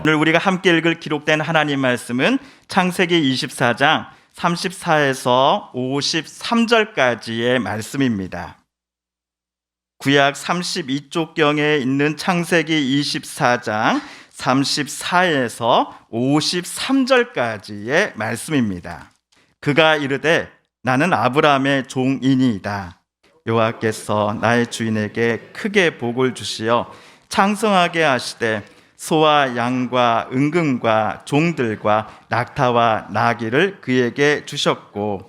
오늘 우리가 함께 읽을 기록된 하나님 말씀은 창세기 24장 34에서 53절까지의 말씀입니다. 구약 32쪽경에 있는 창세기 24장 34에서 53절까지의 말씀입니다. 그가 이르되 나는 아브라함의 종이니이다. 여호와께서 나의 주인에게 크게 복을 주시어 창성하게 하시되 소와 양과 은금과 종들과 낙타와 나귀를 그에게 주셨고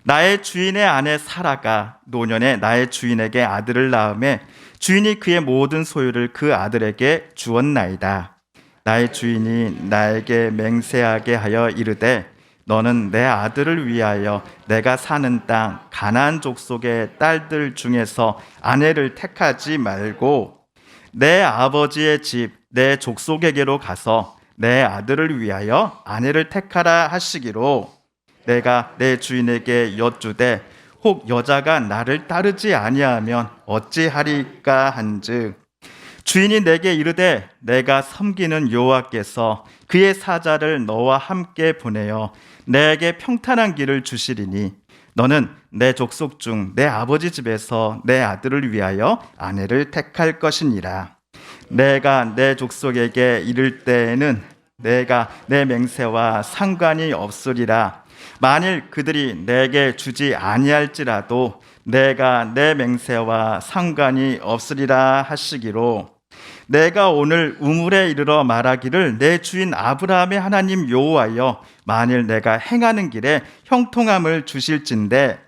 나의 주인의 아내 사라가 노년에 나의 주인에게 아들을 낳음에 주인이 그의 모든 소유를 그 아들에게 주었나이다. 나의 주인이 나에게 맹세하게 하여 이르되 너는 내 아들을 위하여 내가 사는 땅 가나안 족속의 딸들 중에서 아내를 택하지 말고 내 아버지의 집 내 족속에게로 가서 내 아들을 위하여 아내를 택하라 하시기로 내가 내 주인에게 여쭈되 혹 여자가 나를 따르지 아니하면 어찌하리까 한즉 주인이 내게 이르되 내가 섬기는 여호와께서 그의 사자를 너와 함께 보내어 내게 평탄한 길을 주시리니 너는 내 족속 중 내 아버지 집에서 내 아들을 위하여 아내를 택할 것이니라. 내가 내 족속에게 이를 때에는 내가 내 맹세와 상관이 없으리라. 만일 그들이 내게 주지 아니할지라도 내가 내 맹세와 상관이 없으리라 하시기로 내가 오늘 우물에 이르러 말하기를 내 주인 아브라함의 하나님 여호와여 만일 내가 행하는 길에 형통함을 주실진대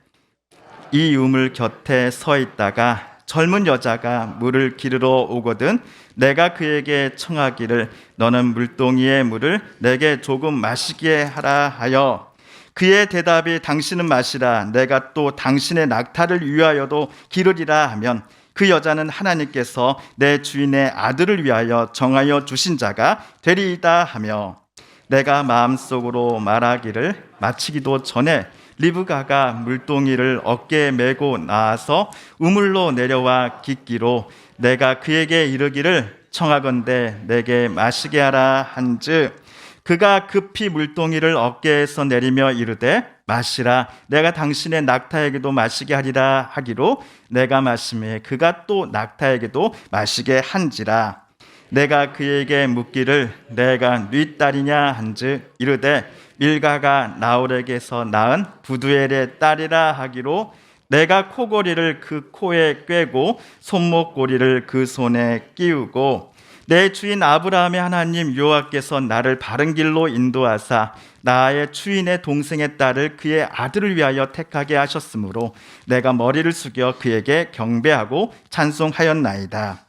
이 우물 곁에 서 있다가 젊은 여자가 물을 기르러 오거든 내가 그에게 청하기를 너는 물동이의 물을 내게 조금 마시게 하라 하여 그의 대답이 당신은 마시라 내가 또 당신의 낙타를 위하여도 기르리라 하면 그 여자는 하나님께서 내 주인의 아들을 위하여 정하여 주신 자가 되리이다 하며 내가 마음속으로 말하기를 마치기도 전에 리브가가 물동이를 어깨에 메고 나와서 우물로 내려와 깃기로 내가 그에게 이르기를 청하건대 내게 마시게 하라 한즉 그가 급히 물동이를 어깨에서 내리며 이르되 마시라 내가 당신의 낙타에게도 마시게 하리라 하기로 내가 마시매 그가 또 낙타에게도 마시게 한지라 내가 그에게 묻기를 내가 네 딸이냐 한즉 이르되 밀가가 나홀에게서 낳은 부두엘의 딸이라 하기로 내가 코고리를 그 코에 꿰고 손목고리를 그 손에 끼우고 내 주인 아브라함의 하나님 여호와께서 나를 바른 길로 인도하사 나의 주인의 동생의 딸을 그의 아들을 위하여 택하게 하셨으므로 내가 머리를 숙여 그에게 경배하고 찬송하였나이다.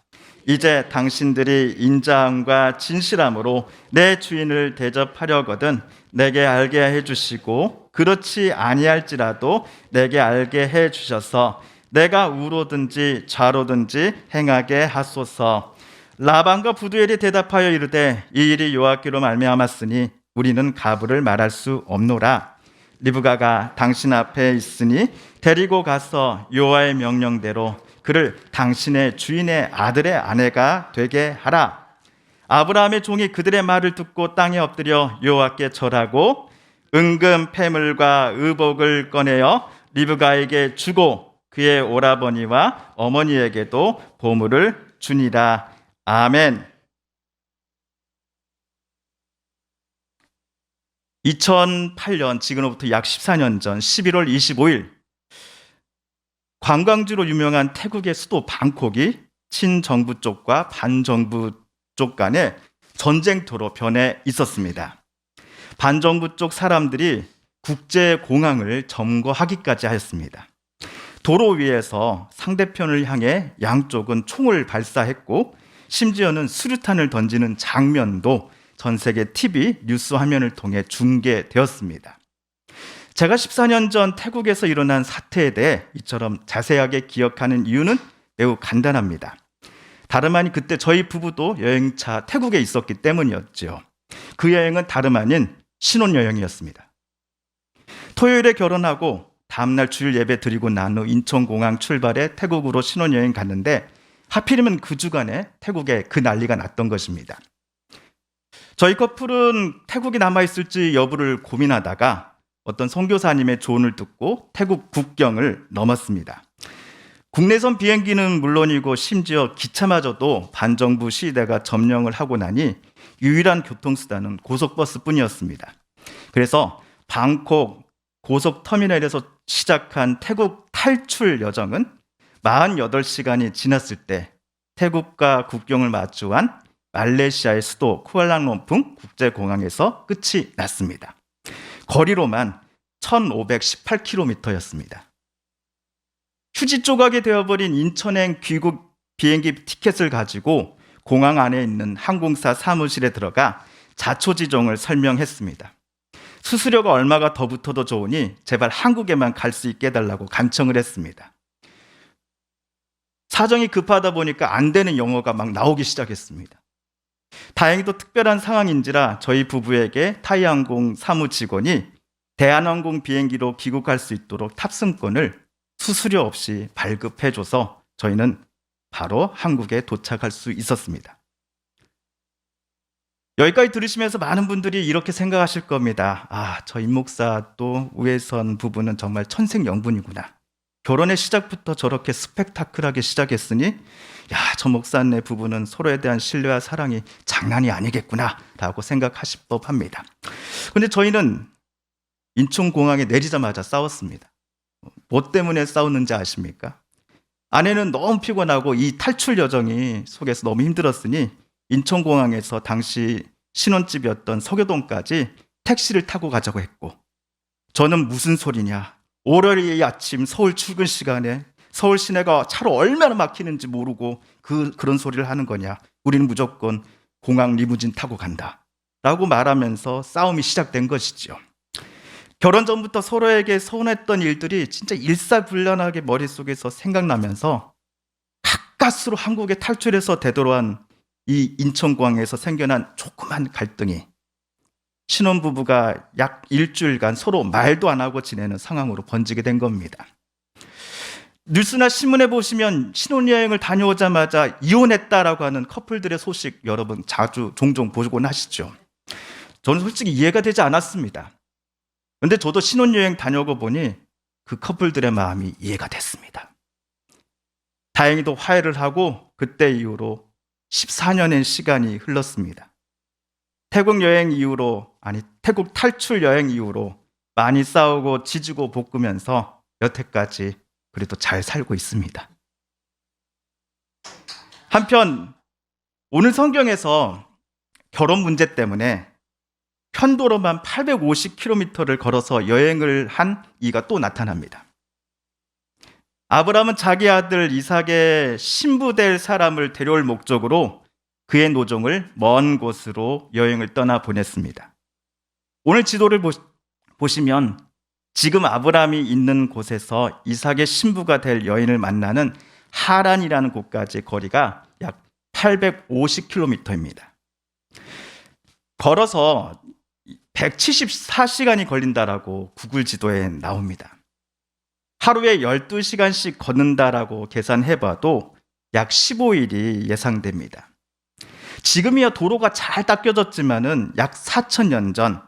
이제 당신들이 인자함과 진실함으로 내 주인을 대접하려거든 내게 알게 해주시고 그렇지 아니할지라도 내게 알게 해주셔서 내가 우로든지 좌로든지 행하게 하소서. 라반과 부두엘이 대답하여 이르되 이 일이 여호와께로 말미암았으니 우리는 가부를 말할 수 없노라. 리브가가 당신 앞에 있으니 데리고 가서 여호와의 명령대로 그를 당신의 주인의 아들의 아내가 되게 하라. 아브라함의 종이 그들의 말을 듣고 땅에 엎드려 여호와께 절하고 은금 패물과 의복을 꺼내어 리브가에게 주고 그의 오라버니와 어머니에게도 보물을 주니라. 아멘. 2008년 지금으로부터 약 14년 전 11월 25일 관광지로 유명한 태국의 수도 방콕이 친정부 쪽과 반정부 쪽 간에 전쟁터로 변해 있었습니다. 반정부 쪽 사람들이 국제공항을 점거하기까지 하였습니다. 도로 위에서 상대편을 향해 양쪽은 총을 발사했고 심지어는 수류탄을 던지는 장면도 전 세계 TV 뉴스 화면을 통해 중계되었습니다. 제가 14년 전 태국에서 일어난 사태에 대해 이처럼 자세하게 기억하는 이유는 매우 간단합니다. 다름 아닌 그때 저희 부부도 여행차 태국에 있었기 때문이었죠. 그 여행은 다름 아닌 신혼여행이었습니다. 토요일에 결혼하고 다음날 주일 예배 드리고 난 후 인천공항 출발해 태국으로 신혼여행 갔는데 하필이면 그 주간에 태국에 그 난리가 났던 것입니다. 저희 커플은 태국에 남아있을지 여부를 고민하다가 어떤 선교사님의 조언을 듣고 태국 국경을 넘었습니다. 국내선 비행기는 물론이고 심지어 기차마저도 반정부 시위대가 점령을 하고 나니 유일한 교통수단은 고속버스뿐이었습니다. 그래서 방콕 고속터미널에서 시작한 태국 탈출 여정은 48시간이 지났을 때 태국과 국경을 마주한 말레이시아의 수도 쿠알라룸푸르 국제공항에서 끝이 났습니다. 거리로만 1518km였습니다. 휴지 조각이 되어버린 인천행 귀국 비행기 티켓을 가지고 공항 안에 있는 항공사 사무실에 들어가 자초지종을 설명했습니다. 수수료가 얼마가 더 붙어도 좋으니 제발 한국에만 갈 수 있게 해달라고 간청을 했습니다. 사정이 급하다 보니까 안 되는 영어가 막 나오기 시작했습니다. 다행히도 특별한 상황인지라 저희 부부에게 타이항공 사무 직원이 대한항공 비행기로 귀국할 수 있도록 탑승권을 수수료 없이 발급해줘서 저희는 바로 한국에 도착할 수 있었습니다. 여기까지 들으시면서 많은 분들이 이렇게 생각하실 겁니다. 저 임목사 또 우회선 부부는 정말 천생연분이구나. 결혼의 시작부터 저렇게 스펙타클하게 시작했으니 저 목사네 부부는 서로에 대한 신뢰와 사랑이 장난이 아니겠구나 라고 생각하실 법합니다. 그런데 저희는 인천공항에 내리자마자 싸웠습니다. 뭐 때문에 싸웠는지 아십니까? 아내는 너무 피곤하고 이 탈출 여정이 속에서 너무 힘들었으니 인천공항에서 당시 신혼집이었던 서교동까지 택시를 타고 가자고 했고, 저는 무슨 소리냐, 월요일 아침 서울 출근 시간에 서울 시내가 차로 얼마나 막히는지 모르고 그런 소리를 하는 거냐, 우리는 무조건 공항 리무진 타고 간다 라고 말하면서 싸움이 시작된 것이죠. 결혼 전부터 서로에게 서운했던 일들이 진짜 일사불란하게 머릿속에서 생각나면서 가까스로 한국에 탈출해서 되돌아온 이 인천공항에서 생겨난 조그만 갈등이 신혼부부가 약 일주일간 서로 말도 안 하고 지내는 상황으로 번지게 된 겁니다. 뉴스나 신문에 보시면 신혼여행을 다녀오자마자 이혼했다라고 하는 커플들의 소식 여러분 종종 보곤 하시죠. 저는 솔직히 이해가 되지 않았습니다. 그런데 저도 신혼여행 다녀오고 보니 그 커플들의 마음이 이해가 됐습니다. 다행히도 화해를 하고 그때 이후로 14년의 시간이 흘렀습니다. 태국 탈출 여행 이후로 많이 싸우고 지지고 볶으면서 여태까지 그래도 잘 살고 있습니다. 한편 오늘 성경에서 결혼 문제 때문에 편도로만 850km를 걸어서 여행을 한 이가 또 나타납니다. 아브라함은 자기 아들 이삭의 신부 될 사람을 데려올 목적으로 그의 노종을 먼 곳으로 여행을 떠나 보냈습니다. 오늘 지도를 보시면 지금 아브라함이 있는 곳에서 이삭의 신부가 될 여인을 만나는 하란이라는 곳까지 거리가 약 850km입니다. 걸어서 174시간이 걸린다라고 구글 지도에 나옵니다. 하루에 12시간씩 걷는다라고 계산해봐도 약 15일이 예상됩니다. 지금이야 도로가 잘 닦여졌지만은 약 4,000년 전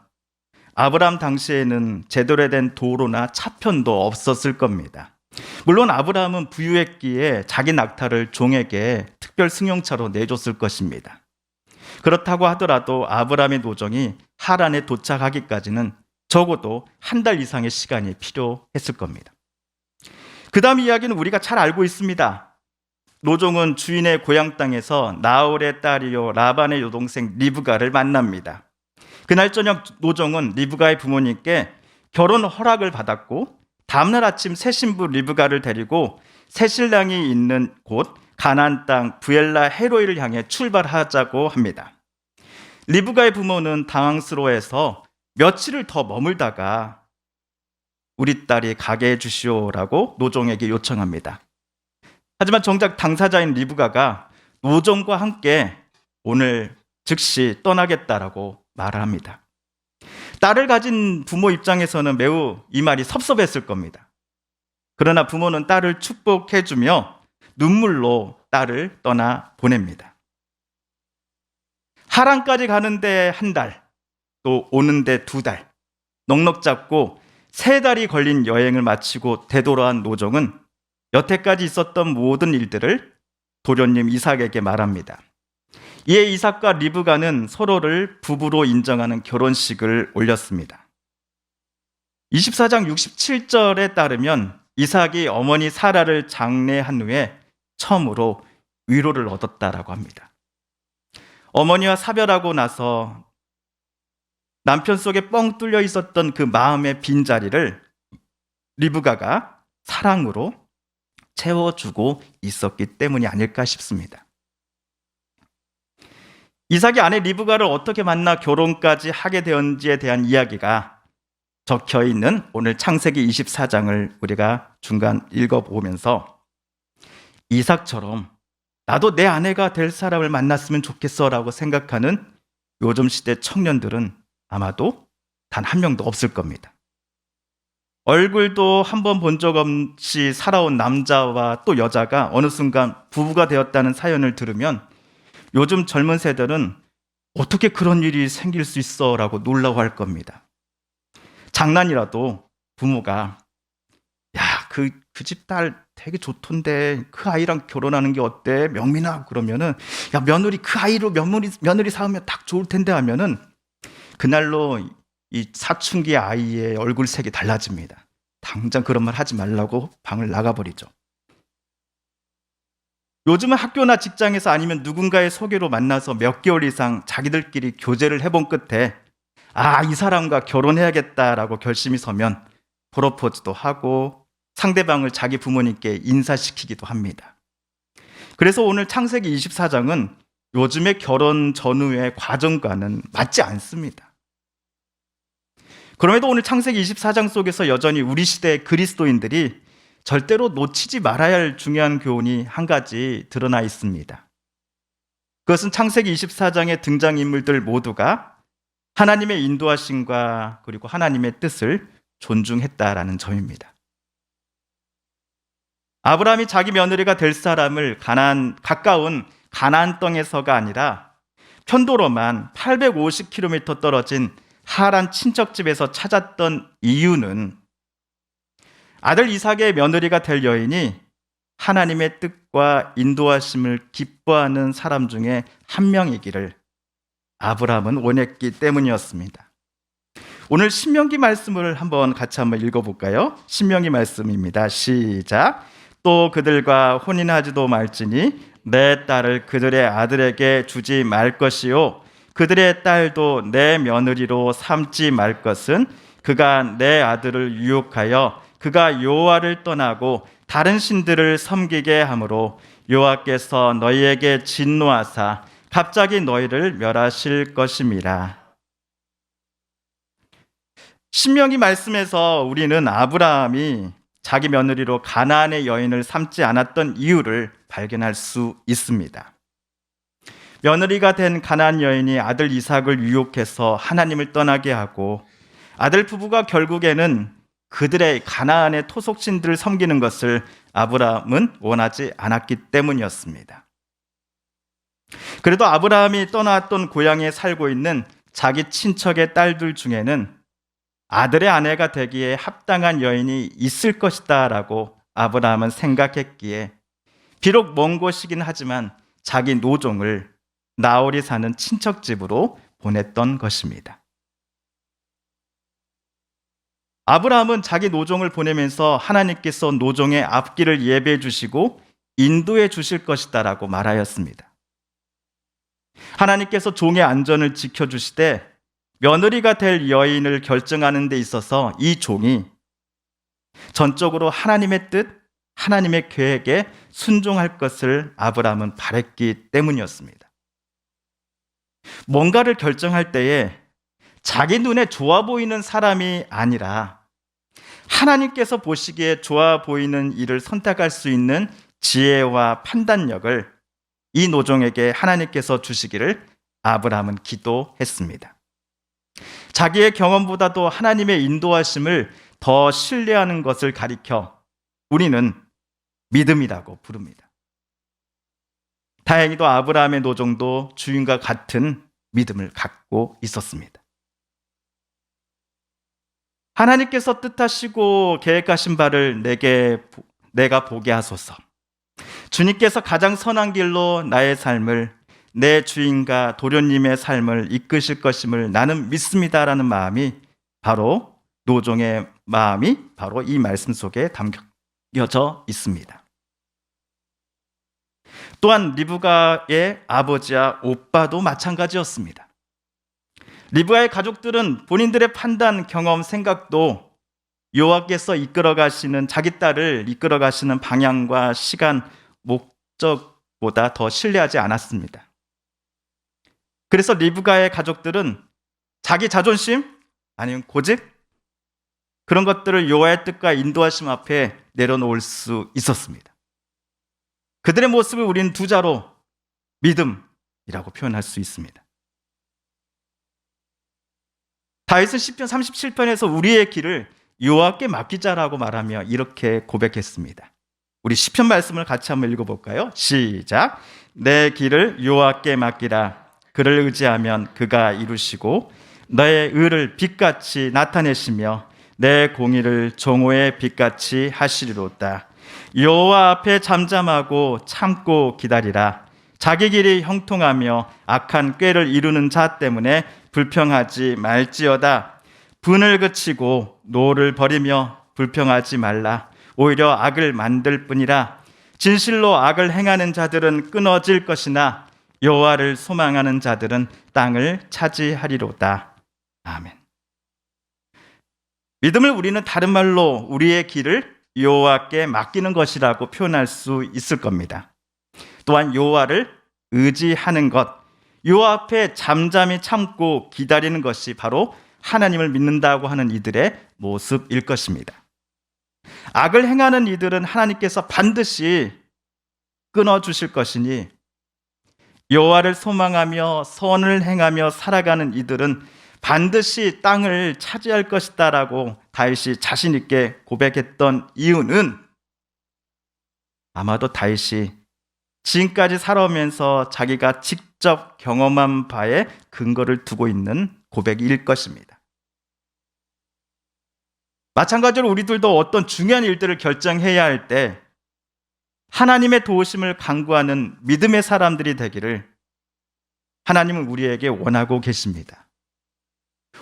아브라함 당시에는 제대로 된 도로나 차편도 없었을 겁니다. 물론 아브라함은 부유했기에 자기 낙타를 종에게 특별 승용차로 내줬을 것입니다. 그렇다고 하더라도 아브라함의 노종이 하란에 도착하기까지는 적어도 한 달 이상의 시간이 필요했을 겁니다. 그 다음 이야기는 우리가 잘 알고 있습니다. 노종은 주인의 고향 땅에서 나홀의 딸이요 라반의 여동생 리브가를 만납니다. 그날 저녁 노종은 리브가의 부모님께 결혼 허락을 받았고 다음날 아침 새 신부 리브가를 데리고 새 신랑이 있는 곳 가나안 땅 부엘라 헤로이를 향해 출발하자고 합니다. 리브가의 부모는 당황스러워해서 며칠을 더 머물다가 우리 딸이 가게 해주시오라고 노종에게 요청합니다. 하지만 정작 당사자인 리브가가 노종과 함께 오늘 즉시 떠나겠다라고 말을 합니다. 딸을 가진 부모 입장에서는 매우 이 말이 섭섭했을 겁니다. 그러나 부모는 딸을 축복해주며 눈물로 딸을 떠나 보냅니다. 하란까지 가는데 한 달, 또 오는데 2달, 넉넉 잡고 3달이 걸린 여행을 마치고 되돌아온 노종은 여태까지 있었던 모든 일들을 도련님 이삭에게 말합니다. 이에 이삭과 리브가는 서로를 부부로 인정하는 결혼식을 올렸습니다. 24장 67절에 따르면 이삭이 어머니 사라를 장례한 후에 처음으로 위로를 얻었다라고 합니다. 어머니와 사별하고 나서 남편 속에 뻥 뚫려 있었던 그 마음의 빈자리를 리브가가 사랑으로 채워주고 있었기 때문이 아닐까 싶습니다. 이삭이 아내 리브가를 어떻게 만나 결혼까지 하게 되었는지에 대한 이야기가 적혀 있는 오늘 창세기 24장을 우리가 중간 읽어보면서 이삭처럼 나도 내 아내가 될 사람을 만났으면 좋겠어 라고 생각하는 요즘 시대 청년들은 아마도 단 한 명도 없을 겁니다. 얼굴도 한 번 본 적 없이 살아온 남자와 또 여자가 어느 순간 부부가 되었다는 사연을 들으면 요즘 젊은 세대는 어떻게 그런 일이 생길 수 있어 라고 놀라워할 겁니다. 장난이라도 부모가 야, 그 집 딸 되게 좋던데 그 아이랑 결혼하는 게 어때? 명민아 그러면은 야, 며느리 그 아이로 며느리 사으면 딱 좋을 텐데 하면은 그날로 이 사춘기 아이의 얼굴색이 달라집니다. 당장 그런 말 하지 말라고 방을 나가버리죠. 요즘은 학교나 직장에서 아니면 누군가의 소개로 만나서 몇 개월 이상 자기들끼리 교제를 해본 끝에 이 사람과 결혼해야겠다라고 결심이 서면 프로포즈도 하고 상대방을 자기 부모님께 인사시키기도 합니다. 그래서 오늘 창세기 24장은 요즘의 결혼 전후의 과정과는 맞지 않습니다. 그럼에도 오늘 창세기 24장 속에서 여전히 우리 시대의 그리스도인들이 절대로 놓치지 말아야 할 중요한 교훈이 한 가지 드러나 있습니다. 그것은 창세기 24장의 등장인물들 모두가 하나님의 인도하심과 그리고 하나님의 뜻을 존중했다라는 점입니다. 아브라함이 자기 며느리가 될 사람을 가까운 가나안 땅에서가 아니라 편도로만 850km 떨어진 하란 친척집에서 찾았던 이유는 아들 이삭의 며느리가 될 여인이 하나님의 뜻과 인도하심을 기뻐하는 사람 중에 한 명이기를 아브라함은 원했기 때문이었습니다. 오늘 신명기 말씀을 같이 한번 읽어볼까요? 신명기 말씀입니다. 시작. 또 그들과 혼인하지도 말지니 내 딸을 그들의 아들에게 주지 말 것이요 그들의 딸도 내 며느리로 삼지 말 것은 그가 내 아들을 유혹하여 그가 여호와를 떠나고 다른 신들을 섬기게 하므로 여호와께서 너희에게 진노하사 갑자기 너희를 멸하실 것임이라. 신명기 말씀에서 우리는 아브라함이 자기 며느리로 가나안의 여인을 삼지 않았던 이유를 발견할 수 있습니다. 며느리가 된 가나안 여인이 아들 이삭을 유혹해서 하나님을 떠나게 하고 아들 부부가 결국에는 그들의 가나안의 토속신들을 섬기는 것을 아브라함은 원하지 않았기 때문이었습니다. 그래도 아브라함이 떠나왔던 고향에 살고 있는 자기 친척의 딸들 중에는 아들의 아내가 되기에 합당한 여인이 있을 것이다 라고 아브라함은 생각했기에 비록 먼 곳이긴 하지만 자기 노종을 나홀이 사는 친척집으로 보냈던 것입니다. 아브라함은 자기 노종을 보내면서 하나님께서 노종의 앞길을 예배해 주시고 인도해 주실 것이다 라고 말하였습니다. 하나님께서 종의 안전을 지켜주시되 며느리가 될 여인을 결정하는 데 있어서 이 종이 전적으로 하나님의 뜻, 하나님의 계획에 순종할 것을 아브라함은 바랬기 때문이었습니다. 뭔가를 결정할 때에 자기 눈에 좋아 보이는 사람이 아니라 하나님께서 보시기에 좋아 보이는 일을 선택할 수 있는 지혜와 판단력을 이 노종에게 하나님께서 주시기를 아브라함은 기도했습니다. 자기의 경험보다도 하나님의 인도하심을 더 신뢰하는 것을 가리켜 우리는 믿음이라고 부릅니다. 다행히도 아브라함의 노종도 주인과 같은 믿음을 갖고 있었습니다. 하나님께서 뜻하시고 계획하신 바를 내가 보게 하소서. 주님께서 가장 선한 길로 나의 삶을, 내 주인과 도련님의 삶을 이끄실 것임을 나는 믿습니다라는 마음이, 바로 노종의 마음이 바로 이 말씀 속에 담겨져 있습니다. 또한 리브가의 아버지와 오빠도 마찬가지였습니다. 리브가의 가족들은 본인들의 판단, 경험, 생각도 여호와께서 자기 딸을 이끌어 가시는 방향과 시간, 목적보다 더 신뢰하지 않았습니다. 그래서 리브가의 가족들은 자기 자존심, 아니면 고집, 그런 것들을 여호와의 뜻과 인도하심 앞에 내려놓을 수 있었습니다. 그들의 모습을 우리는 두 자로 믿음이라고 표현할 수 있습니다. 다윗은 시편 37편에서 우리의 길을 여호와께 맡기자라고 말하며 이렇게 고백했습니다. 우리 시편 말씀을 같이 한번 읽어볼까요? 시작. 내 길을 여호와께 맡기라. 그를 의지하면 그가 이루시고 너의 의를 빛같이 나타내시며 내 공의를 정오의 빛같이 하시리로다. 여호와 앞에 잠잠하고 참고 기다리라. 자기 길이 형통하며 악한 꾀를 이루는 자 때문에 불평하지 말지어다. 분을 그치고 노를 버리며 불평하지 말라. 오히려 악을 만들 뿐이라. 진실로 악을 행하는 자들은 끊어질 것이나 여호와를 소망하는 자들은 땅을 차지하리로다. 아멘. 믿음을 우리는 다른 말로 우리의 길을 여호와께 맡기는 것이라고 표현할 수 있을 겁니다. 또한 여호와를 의지하는 것, 여호와 앞에 잠잠히 참고 기다리는 것이 바로 하나님을 믿는다고 하는 이들의 모습일 것입니다. 악을 행하는 이들은 하나님께서 반드시 끊어주실 것이니, 여호와를 소망하며 선을 행하며 살아가는 이들은 반드시 땅을 차지할 것이다라고 다윗이 자신 있게 고백했던 이유는, 아마도 다윗이 지금까지 살아오면서 자기가 직접 경험한 바에 근거를 두고 있는 고백일 것입니다. 마찬가지로 우리들도 어떤 중요한 일들을 결정해야 할 때 하나님의 도우심을 간구하는 믿음의 사람들이 되기를 하나님은 우리에게 원하고 계십니다.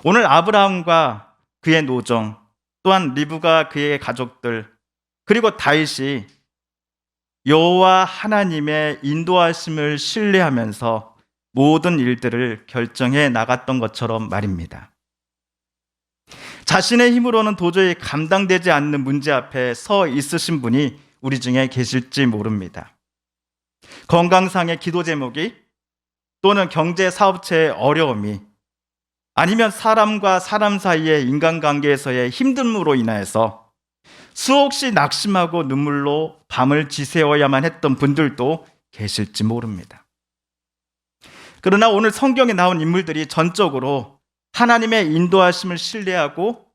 오늘 아브라함과 그의 노정, 또한 리브가 그의 가족들, 그리고 다윗이 여호와 하나님의 인도하심을 신뢰하면서 모든 일들을 결정해 나갔던 것처럼 말입니다. 자신의 힘으로는 도저히 감당되지 않는 문제 앞에 서 있으신 분이 우리 중에 계실지 모릅니다. 건강상의 기도 제목이, 또는 경제 사업체의 어려움이, 아니면 사람과 사람 사이의 인간관계에서의 힘듦으로 인하여서 수없이 낙심하고 눈물로 밤을 지새워야만 했던 분들도 계실지 모릅니다. 그러나 오늘 성경에 나온 인물들이 전적으로 하나님의 인도하심을 신뢰하고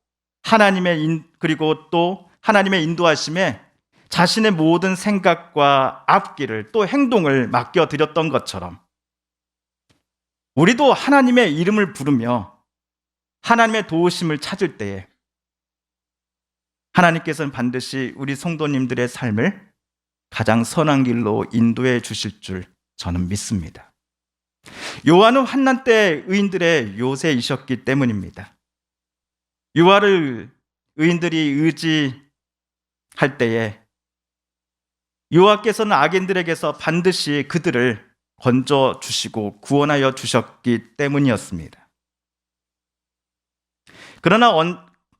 그리고 또 하나님의 인도하심에 자신의 모든 생각과 앞길을, 또 행동을 맡겨드렸던 것처럼 우리도 하나님의 이름을 부르며 하나님의 도우심을 찾을 때에 하나님께서는 반드시 우리 성도님들의 삶을 가장 선한 길로 인도해 주실 줄 저는 믿습니다. 요한은 환난 때 의인들의 요새이셨기 때문입니다. 요한을 의인들이 의지할 때에 여호와께서는 악인들에게서 반드시 그들을 건져 주시고 구원하여 주셨기 때문이었습니다.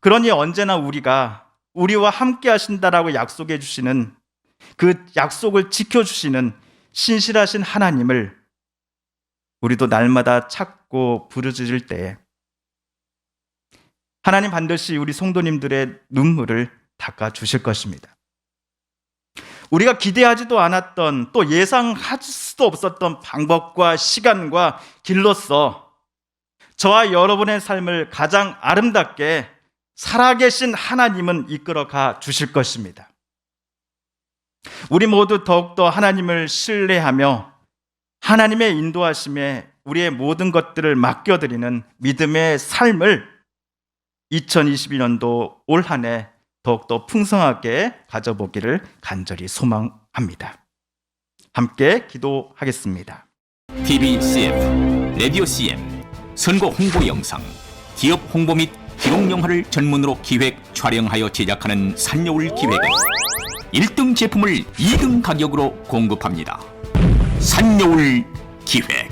그러니 언제나 우리와 함께 하신다라고 약속해 주시는, 그 약속을 지켜주시는 신실하신 하나님을 우리도 날마다 찾고 부르짖을 때에 하나님 반드시 우리 성도님들의 눈물을 닦아주실 것입니다. 우리가 기대하지도 않았던, 또 예상할 수도 없었던 방법과 시간과 길로서 저와 여러분의 삶을 가장 아름답게 살아계신 하나님은 이끌어가 주실 것입니다. 우리 모두 더욱더 하나님을 신뢰하며 하나님의 인도하심에 우리의 모든 것들을 맡겨드리는 믿음의 삶을 2022년도 올 한 해 더욱더 풍성하게 가져보기를 간절히 소망합니다. 함께 기도하겠습니다. TV CF, 라디오 CM, 선거 홍보 영상, 기업 홍보 및 기록 영화를 전문으로 기획, 촬영하여 제작하는 산여울 기획은 1등 제품을 2등 가격으로 공급합니다. 산여울 기획.